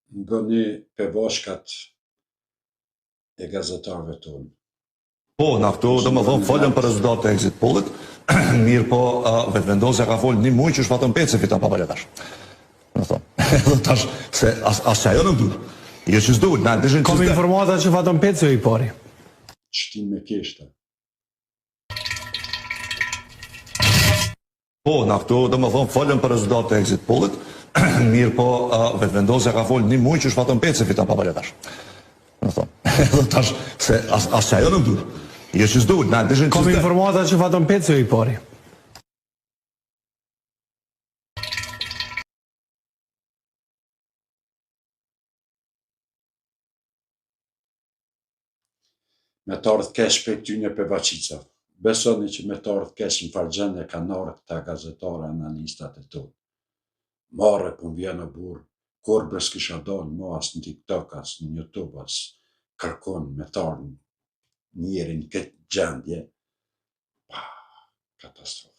bëni pevoshkat e gazetarëve tonë. Po, na këtu do më thonë folën për rezultatet e exit pollit, mirë po vetvendosja ka folë një muaj që shpatën Peci fiton papaletash. Do thonë, edhe tash se as ajo nuk duhet. Jo që s'duhet, na dëshin. Kam informata që Faton Peci i pari. Shtim me keshta. Po, na këtu do më thonë folën për rezultatet e exit pollit, mirë po vetvendosja ka folë një muaj që shpatën Peci fiton papaletash. Do thonë, edhe tash se as ajo nuk duhet. Jo që s'duhet, na dëshin. Kam informata që Faton Peci i pari. Me të ardhë kesh për tyne për Vaqica. Besoni që me të ardhë kesh në fargjende kanë ardhë këta gazetare analistat e tonë. Marre pun vjenë burë, kur bës kisha donë, mo as në TikTok, as në YouTube, as kërkon me të ardhë njerin këtë gjendje. Katastrofë.